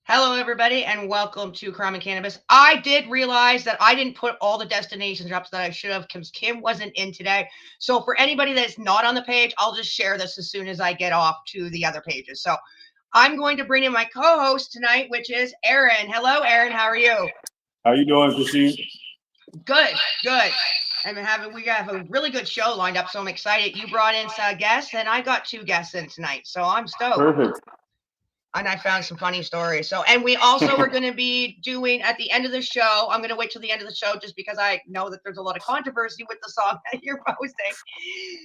Hello, everybody, and welcome to Crime and Cannabis. I did realize that I didn't put all the destinations up that I should have because Kim wasn't in today. So, for anybody that's not on the page, I'll just share this as soon as I get off to the other pages. So, I'm going to bring in my co host tonight, which is Aaron. Hello, Aaron. How are you? How you doing, Christine? Good, good. We have a really good show lined up, so I'm excited. You brought in some guests, and I got two guests in tonight, so I'm stoked. Perfect. And I found some funny stories. So, and we also are going to be doing at the end of the show. I'm going to wait till the end of the show just because I know that there's a lot of controversy with the song that you're posting.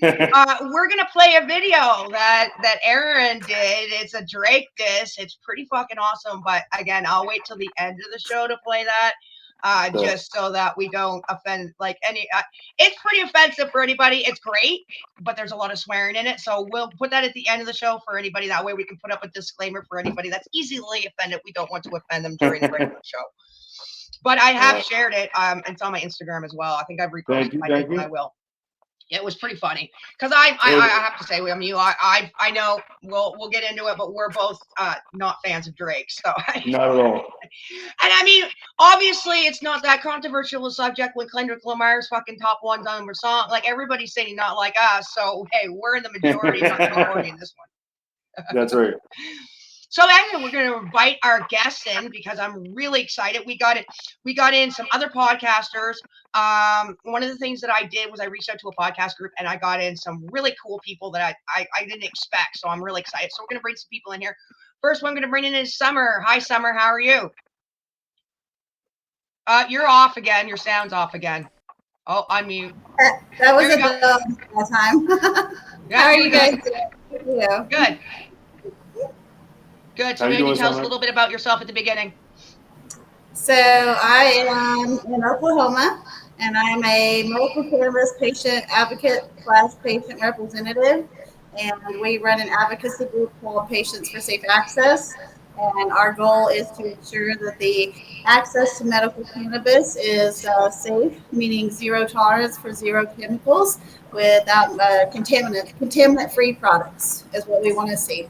We're going to play a video that Aaron did. It's a Drake diss. It's pretty fucking awesome. But again, I'll wait till the end of the show to play that. So, Just so that we don't offend like any. It's pretty offensive for anybody. It's great, but there's a lot of swearing in it. So we'll put that at the end of the show for anybody. That way we can put up a disclaimer for anybody that's easily offended. We don't want to offend them during the regular show. But I have shared it. It's on my Instagram as well. I think I've reposted thank you, my thank but you. I will. It was pretty funny because I have to say, I mean, I know we'll get into it, but we're both not fans of Drake, so Not at all. and I mean, obviously, it's not that controversial a subject when Kendrick Lamar's fucking top one number song. Like everybody's saying, not like us. So hey, we're in the majority, not the minority in this one. That's right. So anyway, we're going to invite our guests in because I'm really excited. We got in some other podcasters. One of the things that I did was I reached out to a podcast group and I got in some really cool people that I didn't expect. So I'm really excited. So we're going to bring some people in here. First one I'm going to bring in is Summer. Hi, Summer. How are you? You're off again. Your sound's off again. Oh, unmute. That was There a you go. dumb time. Yeah, How are you're you guys good. doing? Yeah. Good. Good. So How you maybe doing, tell us a Summer? little bit about yourself at the beginning. So I am in Oklahoma, and I'm a medical cannabis patient advocate / patient representative, and we run an advocacy group called Patients for Safe Access. And our goal is to ensure that the access to medical cannabis is safe, meaning zero tolerance for zero chemicals, without contaminant-free products is what we want to see.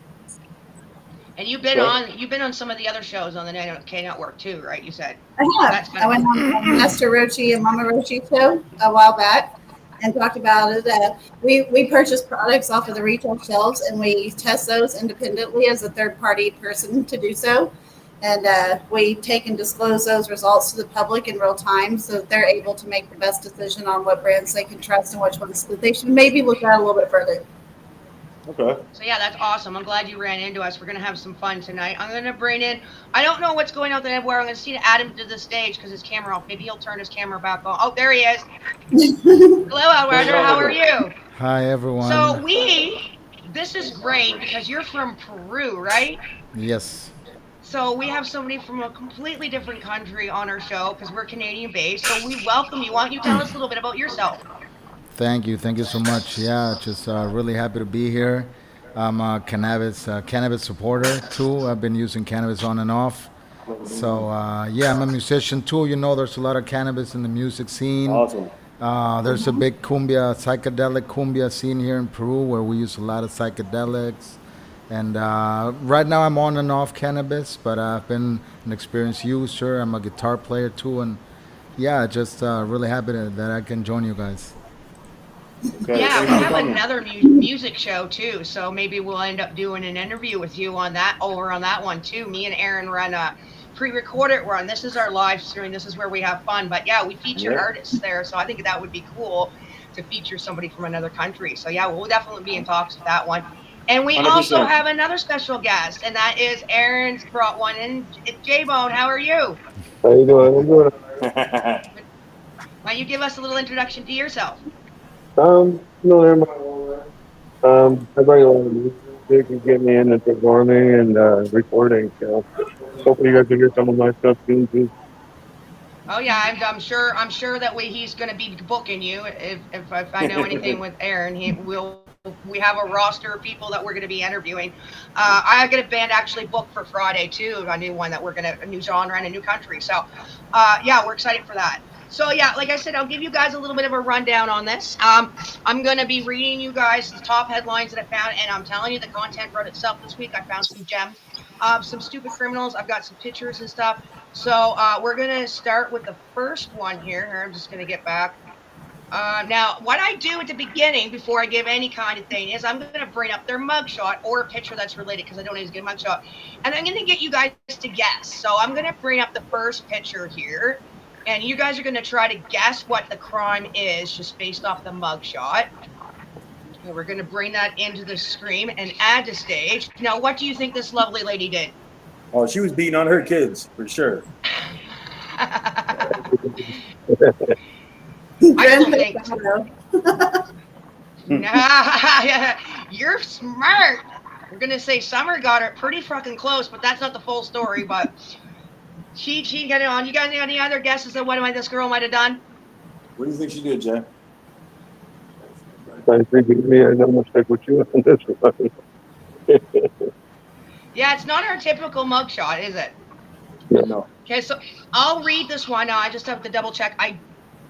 And Okay. you've been on some of the other shows on the K Network too, right? You said I that's have. kind I of went cool. on Master Rochi and Mama Rochi show a while back and talked about it. We purchase products off of the retail shelves and we test those independently as a third party person to do so. And we take and disclose those results to the public in real time so that they're able to make the best decision on what brands they can trust and which ones that they should maybe look at a little bit further. Okay. So yeah, that's awesome. I'm glad you ran into us. We're gonna have some fun tonight. I'm gonna bring in. I don't know what's going on there. Where I'm gonna see Adam to the stage because his camera off. Maybe he'll turn his camera back on. Oh, there he is. Hello, Turn it Eduardo. on How with are her. you? Hi So everyone. this is great because you're from Peru, right? Yes. So we have somebody from a completely different country on our show because we're Canadian based. So we welcome you. Why don't you tell us a little bit about yourself? Thank you. Thank you so much. Yeah, just really happy to be here. I'm a cannabis supporter too. I've been using cannabis on and off. So yeah, I'm a musician too. You know, there's a lot of cannabis in the music scene. Awesome. There's a big cumbia, psychedelic cumbia scene here in Peru where we use a lot of psychedelics. And right now I'm on and off cannabis, but I've been an experienced user. I'm a guitar player too, and yeah, just really happy that I can join you guys. Okay. Yeah, Thanks we for have coming. another music show too, so maybe we'll end up doing an interview with you on that over on that one too. Me and Aaron run a pre-recorded run. This is our live stream. This is where we have fun. But yeah, we feature Yeah. artists there, so I think that would be cool to feature somebody from another country. So yeah, we'll definitely be in talks with that one. And we also 100%. have another special guest, and that is Aaron's brought one in. J Bone, how are you? How you doing? I'm doing Why don't you give us a little introduction to yourself? they're my own way. I bring a lot of music and get me into performing and recording. So hopefully you guys will hear some of my stuff soon too. Oh yeah, I'm sure that he's going to be booking you. If I know anything with Aaron, we have a roster of people that we're going to be interviewing. I got a band actually booked for Friday too, a new one that a new genre and a new country. So yeah, we're excited for that. So yeah, like I said, I'll give you guys a little bit of a rundown on this. I'm going to be reading you guys the top headlines that I found, and I'm telling you, the content wrote itself this week. I found some gems. of some stupid criminals. I've got some pictures and stuff. So we're gonna start with the first one here. I'm just gonna get back. Now, what I do at the beginning before I give any kind of thing is I'm going to bring up their mugshot or a picture that's related because I don't always get a mugshot. And I'm going to get you guys to guess. So I'm going to bring up the first picture here. And you guys are going to try to guess what the crime is just based off the mugshot. And we're going to bring that into the screen and add to stage. Now, what do you think this lovely lady did? Oh, she was beating on her kids for sure. I don't think. Nah, you're smart. We're gonna say Summer got her pretty fucking close, but that's not the full story. But she got it on. You guys got any other guesses of what this girl might have done? What do you think she did, Jay? I think me, I'm gonna stick with you on this one. Yeah, it's not her typical mugshot, is it? No. Okay, so I'll read this one. I just have to double check.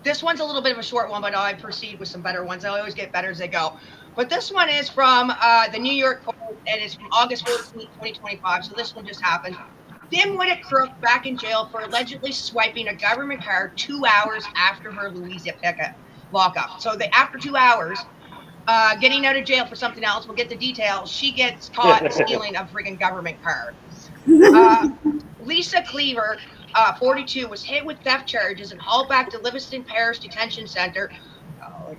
This one's a little bit of a short one, but I proceed with some better ones. I always get better as they go. But this one is from the New York Post, and it's from August 14, 2025. So this one just happened. Dim-witted crook back in jail for allegedly swiping a government card 2 hours after her Louisa Pickett lockup. So after 2 hours, getting out of jail for something else, we'll get the details. She gets caught stealing a freaking government card. Lisa Cleaver, 42, was hit with theft charges and hauled back to Livingston Parish Detention Center.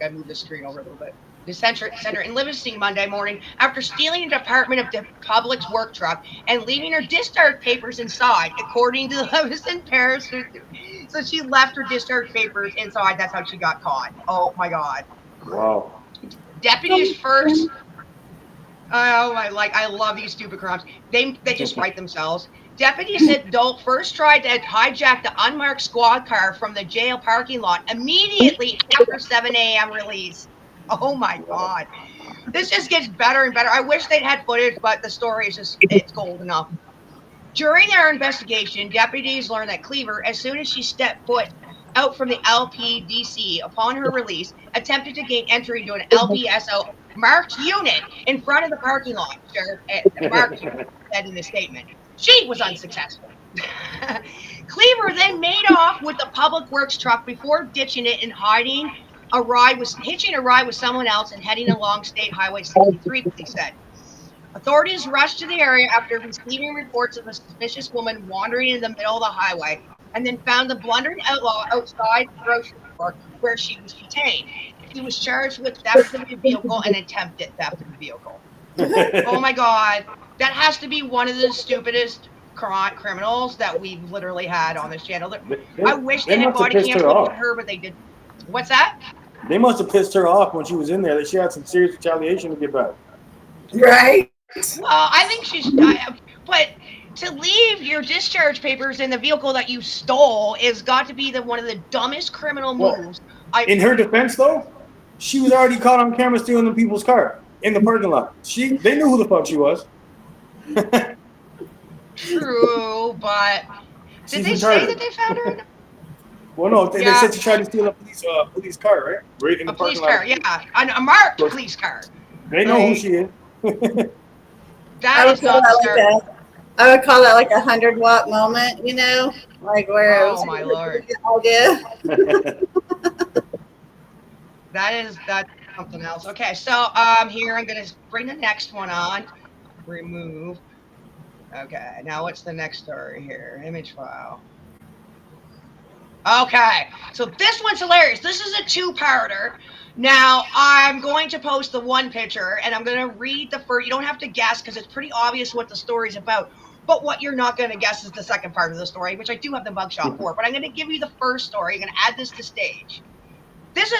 I moved the screen over a little bit. The center in Livingston Monday morning after stealing a Department of the Public's work truck and leaving her discharge papers inside, according to the Livingston Parish. So she left her discharge papers inside. That's how she got caught. Oh my God. Wow. Deputies first. I love these stupid crimes. They just write themselves. Deputies said Dolt first tried to hijack the unmarked squad car from the jail parking lot immediately after 7 a.m. release. Oh my God. This just gets better and better. I wish they'd had footage, but the story is it's gold enough. During their investigation, deputies learned that Cleaver, as soon as she stepped foot out from the LPDC upon her release, attempted to gain entry into an LPSO marked unit in front of the parking lot. Sheriff marked unit said in the statement. She was unsuccessful. Cleaver then made off with the public works truck before ditching it and hitching a ride with someone else and heading along State Highway 63, police said. Authorities rushed to the area after receiving reports of a suspicious woman wandering in the middle of the highway and then found the blundering outlaw outside the grocery store where she was detained. She was charged with theft of the vehicle and attempted theft of the vehicle. Oh my God. That has to be one of the stupidest criminals that we've literally had on this channel. I wish they had body cam footage of her, but they didn't. What's that? They must have pissed her off when she was in there that she had some serious retaliation to get back. Right. Well, I think she's. But to leave your discharge papers in the vehicle that you stole is got to be one of the dumbest criminal moves. In her defense, though, she was already caught on camera stealing the people's car in the parking lot. They knew who the fuck she was. True, but did they say that they found her? Well, no, they said she tried to steal a police car, right? Right in the police parking car, lot. yeah, a marked police car. They know who she is. That is not I would call that like a 100-watt moment, you know, like where. Oh my Lord. That's something else. Okay, so here I'm gonna bring the next one on. Remove. Okay, now what's the next story here? Image file. Okay, so this one's hilarious. This is a two-parter. Now, I'm going to post the one picture, and I'm going to read the first. You don't have to guess, because it's pretty obvious what the story's about. But what you're not going to guess is the second part of the story, which I do have the mugshot for. But I'm going to give you the first story. I'm going to add this to stage. This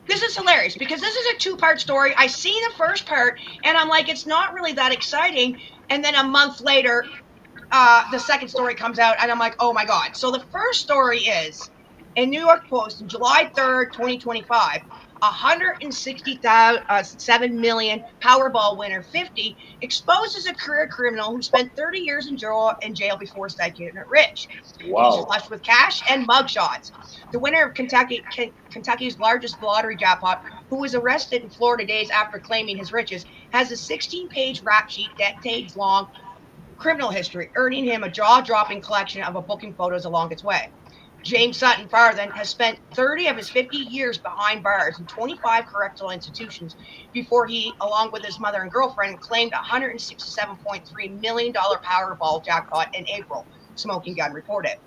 is hilarious, because this is a two-part story. I see the first part, and I'm like, it's not really that exciting. And then a month later, the second story comes out, and I'm like, oh, my God. So the first story is, in New York Post, July 3rd, 2025, 167 million Powerball winner 50 exposes a career criminal who spent 30 years in jail before getting rich. Wow. He's flushed with cash and mugshots. The winner of Kentucky's largest lottery jackpot, who was arrested in Florida days after claiming his riches, has a 16-page rap sheet, decades long, criminal history, earning him a jaw-dropping collection of booking photos along its way. James Sutton Farthing has spent 30 of his 50 years behind bars in 25 correctional institutions before he, along with his mother and girlfriend, claimed $167.3 million Powerball jackpot in April, Smoking Gun reported.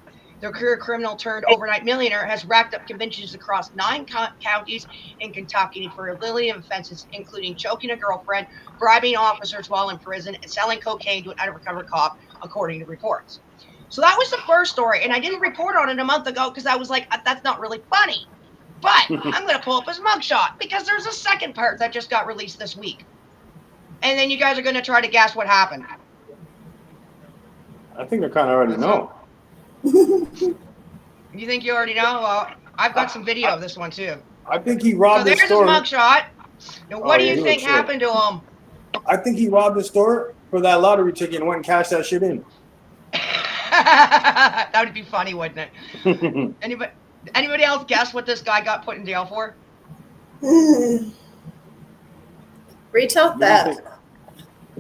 The career criminal turned overnight millionaire has racked up convictions across 9 counties in Kentucky for a litany of offenses, including choking a girlfriend, bribing officers while in prison, and selling cocaine to an undercover cop, according to reports. So that was the first story, and I didn't report on it a month ago because I was like, that's not really funny. But I'm going to pull up his mugshot because there's a second part that just got released this week. And then you guys are going to try to guess what happened. I think I kind of already know. You think you already know? Well, I've got some video of this one too. I think he So robbed the there's his store. mugshot. Now, what do yeah, you he think looks happened to him? I think he robbed the store for that lottery ticket and went and cashed that shit in. That would be funny, wouldn't it? Anybody else guess what this guy got put in jail for? Retail theft.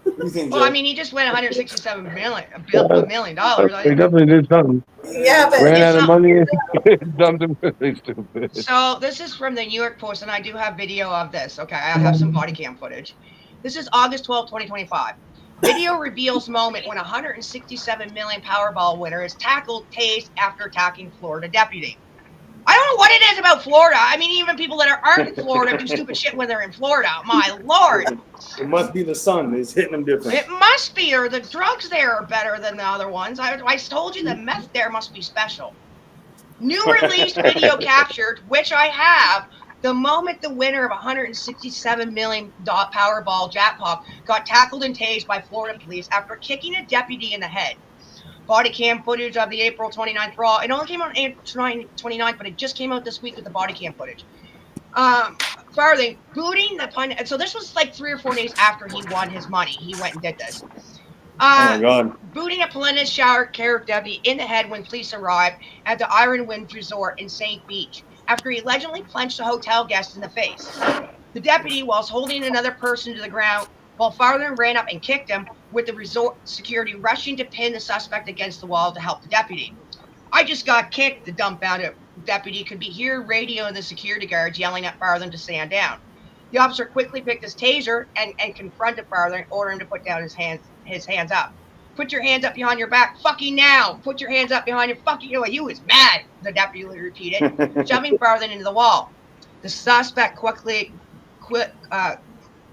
You think, Well, I Joe? mean, he just went $167 million. He definitely did something. Yeah, but Ran out of not- money. Something really stupid. So this is from the New York Post, and I do have video of this. Okay, I have some body cam footage. This is August 12, 2025. Video reveals moment when 167 million Powerball winner is tackled, tased after attacking Florida deputy. I don't know what it is about Florida. I mean, even people that aren't in Florida do stupid shit when they're in Florida. My Lord. It must be the sun. It's hitting him different. It must be, or the drugs there are better than the other ones. I told you the meth there must be special. New released video captured, which I have, the moment the winner of $167 million Powerball jackpot got tackled and tased by Florida police after kicking a deputy in the head. Body cam footage of the April 29th Raw. It only came out on April 29th, but it just came out this week with the body cam footage. Farthing booting the pun. So this was like 3 or 4 days after he won his money. He went and did this. Oh my God. Booting a Palenis shower care deputy in the head when police arrived at the Iron Winds Resort in St. Beach after he allegedly punched a hotel guest in the face. The deputy, whilst holding another person to the ground, while Farthing ran up and kicked him, with the resort security rushing to pin the suspect against the wall to help the deputy. I just got kicked, the dumbfounded deputy could be heard radioing the security guards yelling at Farthing to stand down. The officer quickly picked his taser and confronted Farthing, ordering him to put down his hands up. Put your hands up behind your back, fucking now! Put your hands up behind your fucking, he was mad, the deputy repeated, shoving Farthing into the wall. The suspect quickly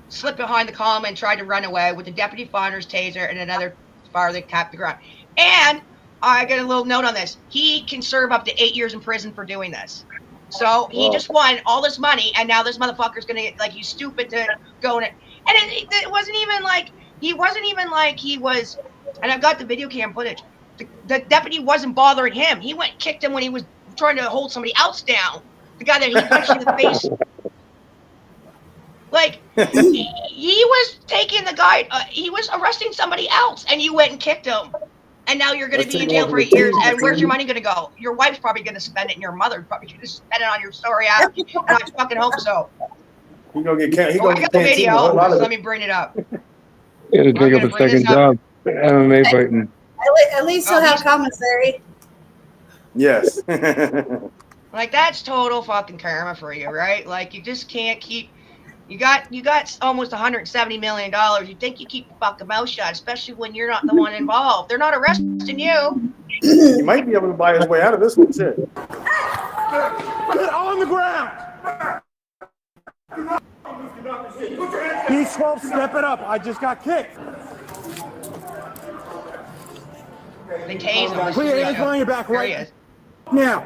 slipped behind the column and tried to run away with the deputy finder's taser and another Farthing tapped the ground. And I got a little note on this. He can serve up to 8 years in prison for doing this. So he just won all this money, and now this motherfucker's gonna get, like, you stupid to go in it. And it wasn't even like he was. And I've got the video cam footage. The deputy wasn't bothering him. He went and kicked him when he was trying to hold somebody else down. The guy that he punched in the face. Like, he was taking the guy, he was arresting somebody else, and you went and kicked him. And now you're going to be in jail for 8 years, and where's your money going to go? Your wife's probably going to spend it, and your mother's probably going to spend it on your story ass, and I fucking hope so. He gonna get I got the video, let me bring it up. He had to take up a second job. MMA fighting. At least he'll have commissary. Yes. Like, that's total fucking karma for you, right? Like, you just can't keep. You got almost $170 million. You think you keep your fucking mouth shut, especially when you're not the one involved. They're not arresting you. He might be able to buy his way out of this one too. Get on the ground! B12, step it up. I just got kicked. They tase him. Put your hands behind your back There he right is. now.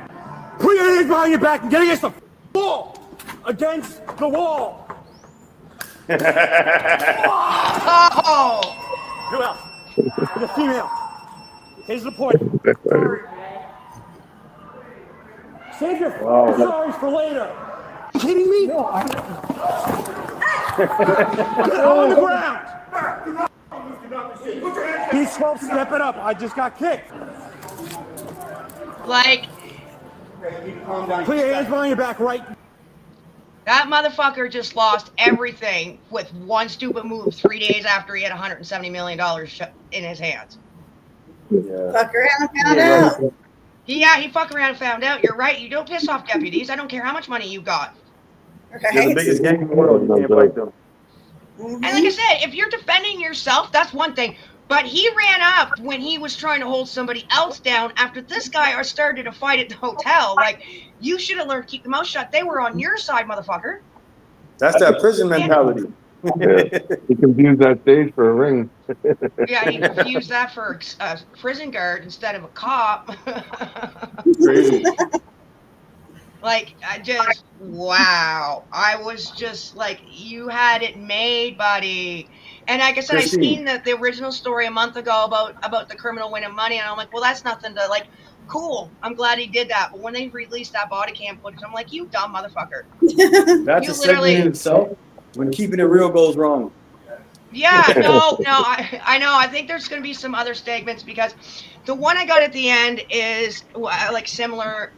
Put your hands behind your back and get against the wall. Against the wall. Oh! Who else? The female. Here's the point. Save your sorries for later. You kidding me? No, Get on the ground. B12, step it up. I just got kicked. Like, Put your hands behind your back right. that motherfucker just lost everything with one stupid move 3 days after he had $170 million in his hands. Yeah. Fuck around and found Yeah, out. right. He fucked around and found out. You're right. You don't piss off deputies. I don't care how much money you got. They're the Right? biggest gang in the world. You can't fight them. And like I said, if you're defending yourself, that's one thing. But he ran up when he was trying to hold somebody else down after this guy started a fight at the hotel. Like, you should have learned to keep your mouth shut. They were on your side, motherfucker. That's that prison mentality. Yeah. He confused that stage for a ring. Yeah, he confused that for a prison guard instead of a cop. Crazy. Like, wow. I was just like, you had it made, buddy. And like I said, I Christine. seen the original story a month ago about the criminal winning money, and I'm like, well, that's nothing to, like, cool. I'm glad he did that. But when they released that body cam footage, I'm like, you dumb motherfucker. That's You a segment in literally- itself. When keeping it real goes wrong. Yeah, no, I know. I think there's going to be some other segments because the one I got at the end is like similar,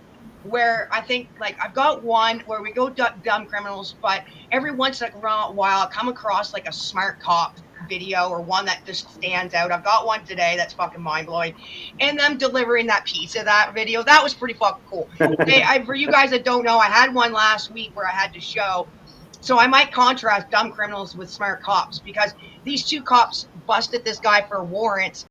where I think like I've got one where we go dumb criminals, but every once in a while I come across like a smart cop video or one that just stands out. I've got one today that's fucking mind blowing, and them delivering that piece of that video, that was pretty fucking cool. For you guys that don't know, I had one last week where I had to show. So I might contrast dumb criminals with smart cops because these two cops busted this guy for warrants